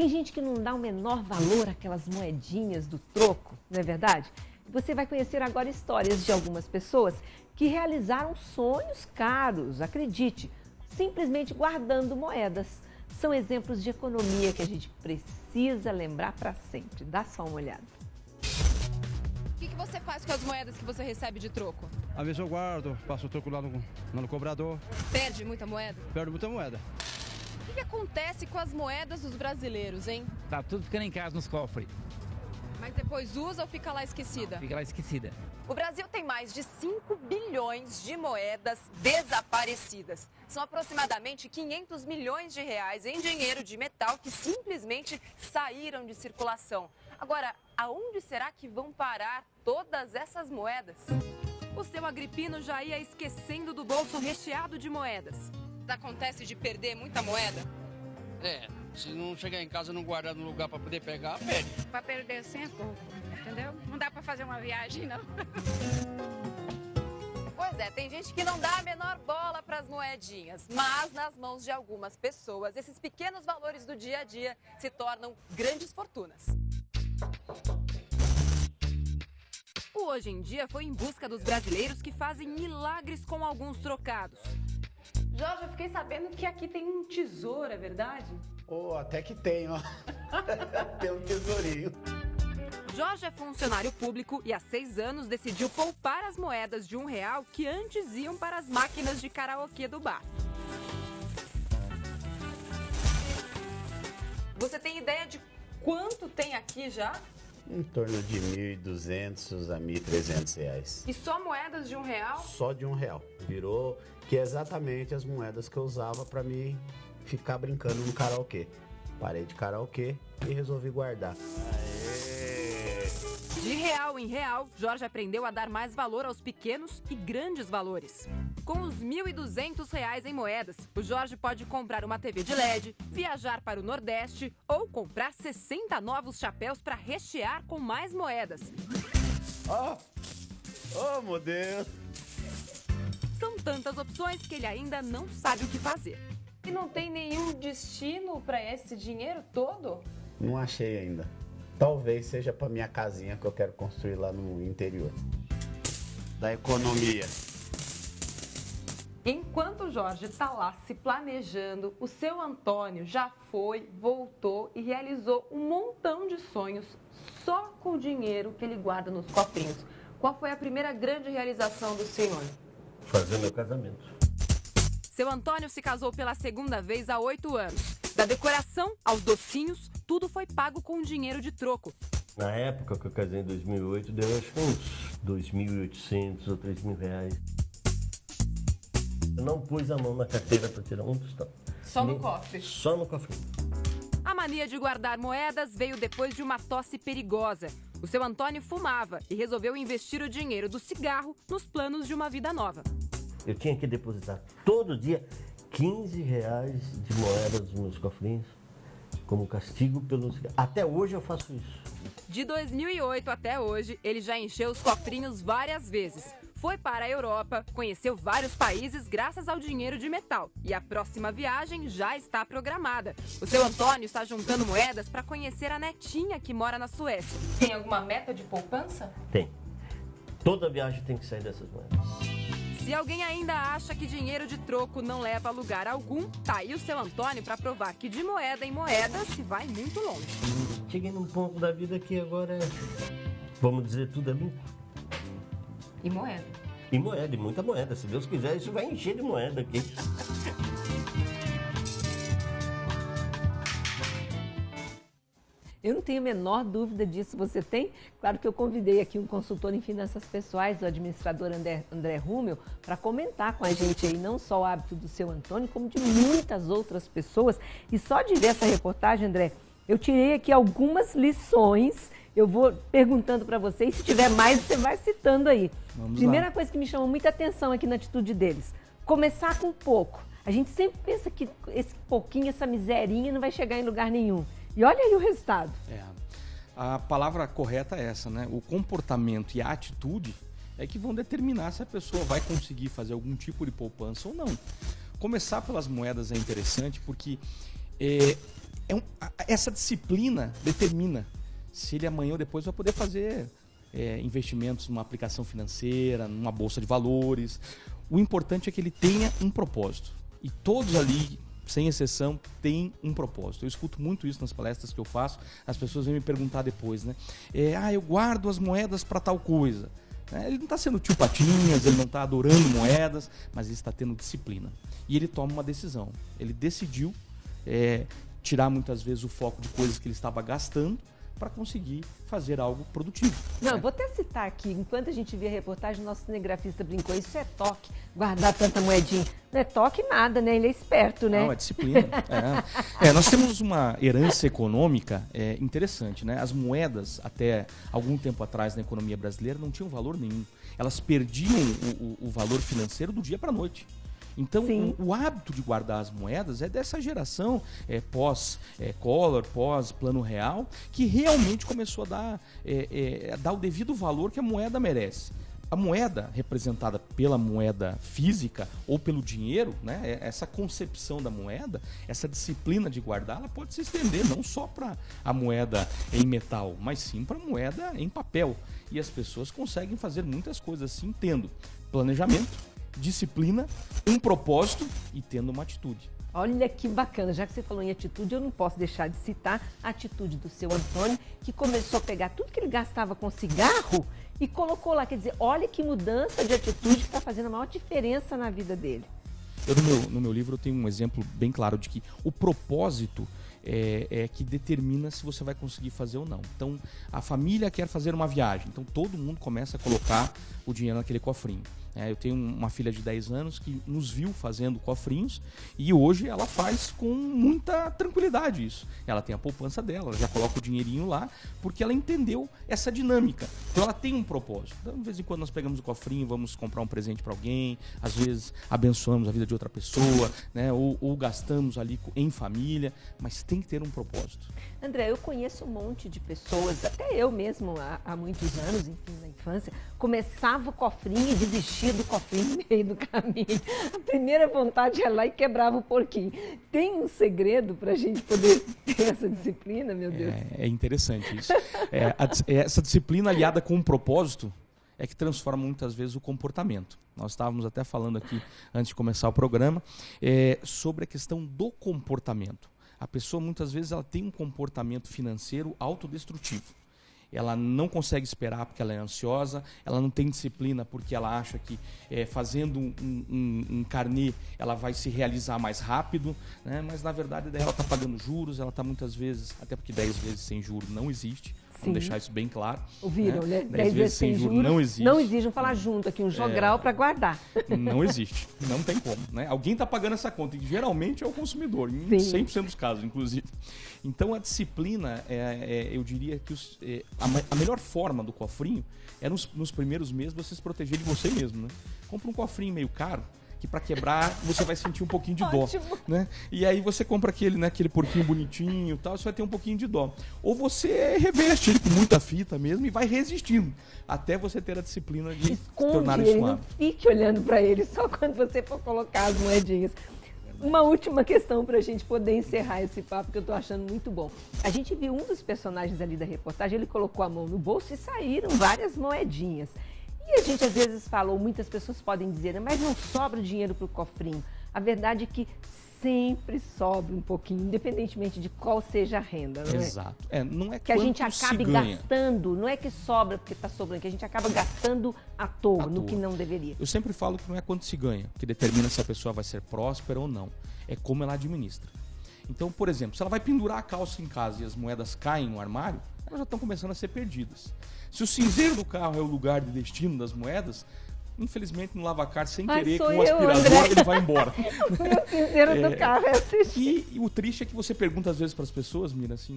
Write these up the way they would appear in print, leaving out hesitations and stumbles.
Tem gente que não dá o menor valor àquelas moedinhas do troco, não é verdade? Você vai conhecer agora histórias de algumas pessoas que realizaram sonhos caros, acredite, simplesmente guardando moedas. São exemplos de economia que a gente precisa lembrar para sempre. Dá só uma olhada. O que você faz com as moedas que você recebe de troco? Às vezes eu guardo, passo o troco lá no cobrador. Perde muita moeda? Perdo muita moeda. O que acontece com as moedas dos brasileiros, hein? Tá tudo ficando em casa nos cofres. Mas depois usa ou fica lá esquecida? Fica lá esquecida. O Brasil tem mais de 5 bilhões de moedas desaparecidas. São aproximadamente 500 milhões de reais em dinheiro de metal que simplesmente saíram de circulação. Agora, aonde será que vão parar todas essas moedas? O seu Agripino já ia esquecendo do bolso recheado de moedas. Acontece de perder muita moeda? Se não chegar em casa e não guardar no lugar para poder pegar, perde. Para perder sempre, entendeu? Não dá para fazer uma viagem, não. Pois é, tem gente que não dá a menor bola para as moedinhas, mas nas mãos de algumas pessoas, esses pequenos valores do dia a dia se tornam grandes fortunas. O Hoje em Dia foi em busca dos brasileiros que fazem milagres com alguns trocados. Jorge, eu fiquei sabendo que aqui tem um tesouro, é verdade? Até que tem, ó. Tem um tesourinho. Jorge é funcionário público e há 6 anos decidiu poupar as moedas de R$1 que antes iam para as máquinas de karaokê do bar. Você tem ideia de quanto tem aqui já? Em torno de R$1.200 a R$1.300. E só moedas de R$1? Só de R$1. Virou que é exatamente as moedas que eu usava para me ficar brincando no karaokê. Parei de karaokê e resolvi guardar. De real em real, Jorge aprendeu a dar mais valor aos pequenos e grandes valores. Com os R$1.200 em moedas, o Jorge pode comprar uma TV de LED, viajar para o Nordeste ou comprar 60 novos chapéus para rechear com mais moedas. Modelo! São tantas opções que ele ainda não sabe o que fazer. E não tem nenhum destino para esse dinheiro todo? Não achei ainda. Talvez seja para minha casinha que eu quero construir lá no interior. Da economia. Enquanto o Jorge está lá se planejando, o seu Antônio já foi, voltou e realizou um montão de sonhos só com o dinheiro que ele guarda nos cofrinhos. Qual foi a primeira grande realização do senhor? Fazer meu casamento. Seu Antônio se casou pela segunda vez há 8 anos. Da decoração aos docinhos, tudo foi pago com dinheiro de troco. Na época que eu casei em 2008, deu acho que uns 2.800 ou 3.000 reais. Eu não pus a mão na carteira para tirar um tostão. Só no cofre? Só no cofre. A mania de guardar moedas veio depois de uma tosse perigosa. O seu Antônio fumava e resolveu investir o dinheiro do cigarro nos planos de uma vida nova. Eu tinha que depositar todo dia 15 reais de moedas nos meus cofrinhos, como castigo pelo cigarro. Até hoje eu faço isso. De 2008 até hoje, ele já encheu os cofrinhos várias vezes. Foi para a Europa, conheceu vários países graças ao dinheiro de metal. E a próxima viagem já está programada. O seu Antônio está juntando moedas para conhecer a netinha que mora na Suécia. Tem alguma meta de poupança? Tem. Toda viagem tem que sair dessas moedas. Se alguém ainda acha que dinheiro de troco não leva a lugar algum, tá aí o seu Antônio para provar que de moeda em moeda se vai muito longe. Cheguei num ponto da vida que agora, vamos dizer, tudo é limpo. E moeda? E moeda, e muita moeda. Se Deus quiser, isso vai encher de moeda aqui. Eu não tenho a menor dúvida disso. Você tem? Claro que eu convidei aqui um consultor em finanças pessoais, o administrador André Rummel, para comentar com a gente aí não só o hábito do seu Antônio, como de muitas outras pessoas. E só de ver essa reportagem, André, eu tirei aqui algumas lições. Eu vou perguntando para você e se tiver mais, você vai citando aí. Primeira coisa que me chamou muita atenção aqui na atitude deles, começar com pouco. A gente sempre pensa que esse pouquinho, essa miserinha não vai chegar em lugar nenhum. E olha aí o resultado. A palavra correta é essa, né? O comportamento e a atitude é que vão determinar se a pessoa vai conseguir fazer algum tipo de poupança ou não. Começar pelas moedas é interessante porque essa disciplina determina se ele amanhã ou depois vai poder fazer investimentos numa aplicação financeira, numa bolsa de valores. O importante é que ele tenha um propósito. E todos ali, sem exceção, têm um propósito. Eu escuto muito isso nas palestras que eu faço. As pessoas vêm me perguntar depois, né? Eu guardo as moedas para tal coisa. Ele não está sendo tio Patinhas, ele não está adorando moedas, mas ele está tendo disciplina. E ele toma uma decisão. Ele decidiu tirar muitas vezes o foco de coisas que ele estava gastando para conseguir fazer algo produtivo. Não, vou até citar aqui, enquanto a gente via a reportagem, o nosso cinegrafista brincou, isso é toque, guardar tanta moedinha. Não é toque nada, né? Ele é esperto, né? Não, é disciplina. Nós temos uma herança econômica interessante, né? As moedas, até algum tempo atrás na economia brasileira, não tinham valor nenhum. Elas perdiam o valor financeiro do dia para a noite. Então, o hábito de guardar as moedas é dessa geração pós-Collor, pós-Plano Real, que realmente começou a dar o devido valor que a moeda merece. A moeda representada pela moeda física ou pelo dinheiro, né, essa concepção da moeda, essa disciplina de guardar, ela pode se estender não só para a moeda em metal, mas sim para a moeda em papel. E as pessoas conseguem fazer muitas coisas assim, tendo planejamento, disciplina, um propósito e tendo uma atitude. Olha que bacana, já que você falou em atitude, eu não posso deixar de citar a atitude do seu Antônio, que começou a pegar tudo que ele gastava com cigarro e colocou lá. Quer dizer, olha que mudança de atitude que está fazendo a maior diferença na vida dele. No meu livro eu tenho um exemplo bem claro de que o propósito é que determina se você vai conseguir fazer ou não. Então, a família quer fazer uma viagem, então todo mundo começa a colocar o dinheiro naquele cofrinho. Eu tenho uma filha de 10 anos que nos viu fazendo cofrinhos e hoje ela faz com muita tranquilidade isso. Ela tem a poupança dela, ela já coloca o dinheirinho lá porque ela entendeu essa dinâmica. Então ela tem um propósito. Então, de vez em quando nós pegamos o cofrinho, vamos comprar um presente para alguém, às vezes abençoamos a vida de outra pessoa, né? ou gastamos ali em família, mas tem que ter um propósito. André, eu conheço um monte de pessoas, até eu mesmo há muitos anos, enfim, na infância, começava o cofrinho e desistia do cofrinho no meio do caminho. A primeira vontade é lá e quebrava o porquinho. Tem um segredo para a gente poder ter essa disciplina, meu Deus? É interessante isso. Essa disciplina aliada com um propósito é que transforma muitas vezes o comportamento. Nós estávamos até falando aqui, antes de começar o programa, sobre a questão do comportamento. A pessoa muitas vezes ela tem um comportamento financeiro autodestrutivo. Ela não consegue esperar porque ela é ansiosa, ela não tem disciplina porque ela acha que fazendo um carnê ela vai se realizar mais rápido, né? Mas na verdade daí ela está pagando juros, ela está muitas vezes, até porque 10 vezes sem juros não existe. Vamos deixar isso bem claro. Ouviram, né? 10 vezes sem juros não existe. Não existe, vamos falar junto aqui, um jogral para guardar. Não existe, não tem como. Né? Alguém está pagando essa conta, e geralmente é o consumidor, em 100% dos casos, inclusive. Então a disciplina, eu diria que a melhor forma do cofrinho é nos primeiros meses você se proteger de você mesmo. Né? Compra um cofrinho meio caro, que para quebrar você vai sentir um pouquinho de dó, né? E aí você compra aquele porquinho bonitinho e tal, você vai ter um pouquinho de dó. Ou você reveste ele com muita fita mesmo e vai resistindo até você ter a disciplina de tornar isso suave. Não fique olhando para ele só quando você for colocar as moedinhas. Uma última questão para a gente poder encerrar esse papo que eu estou achando muito bom. A gente viu um dos personagens ali da reportagem, ele colocou a mão no bolso e saíram várias moedinhas. E a gente às vezes fala, ou muitas pessoas podem dizer, mas não sobra dinheiro para o cofrinho. A verdade é que sempre sobra um pouquinho, independentemente de qual seja a renda, não é? Exato. Não é que a gente acabe gastando, não é que sobra porque está sobrando, que a gente acaba gastando à toa, no que não deveria. Eu sempre falo que não é quanto se ganha, que determina se a pessoa vai ser próspera ou não. É como ela administra. Então, por exemplo, se ela vai pendurar a calça em casa e as moedas caem no armário, elas já estão começando a ser perdidas. Se o cinzeiro do carro é o lugar de destino das moedas, infelizmente no lavacar, sem querer, com o aspirador, ele vai embora. O meu cinzeiro do carro é assim. E o triste é que você pergunta às vezes para as pessoas, Mira, assim,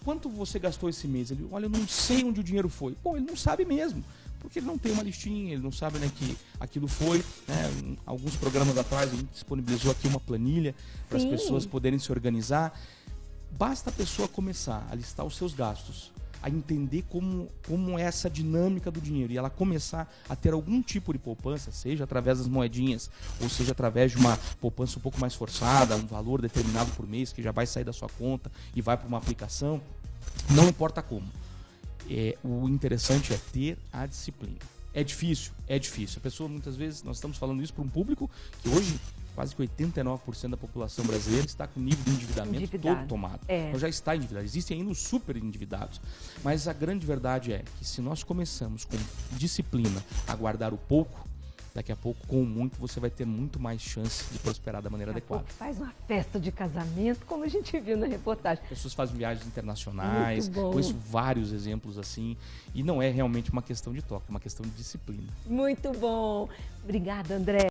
quanto você gastou esse mês? Ele, olha, eu não sei onde o dinheiro foi. Bom, ele não sabe mesmo, porque ele não tem uma listinha, ele não sabe, né, que aquilo foi. Né, alguns programas atrás a gente disponibilizou aqui uma planilha para as pessoas poderem se organizar. Basta a pessoa começar a listar os seus gastos. a entender como é essa dinâmica do dinheiro e ela começar a ter algum tipo de poupança, seja através das moedinhas ou seja através de uma poupança um pouco mais forçada, um valor determinado por mês que já vai sair da sua conta e vai para uma aplicação, não importa como. O interessante é ter a disciplina. É difícil. A pessoa, muitas vezes, nós estamos falando isso para um público que hoje, quase que 89% da população brasileira está com nível de endividamento todo tomado. Então já está endividado. Existem ainda os super endividados. Mas a grande verdade é que se nós começamos com disciplina a guardar o pouco, daqui a pouco, com o muito, você vai ter muito mais chance de prosperar da maneira adequada. Faz uma festa de casamento, como a gente viu na reportagem. Pessoas fazem viagens internacionais, conheço vários exemplos assim, e não é realmente uma questão de toque, é uma questão de disciplina. Muito bom. Obrigada, André.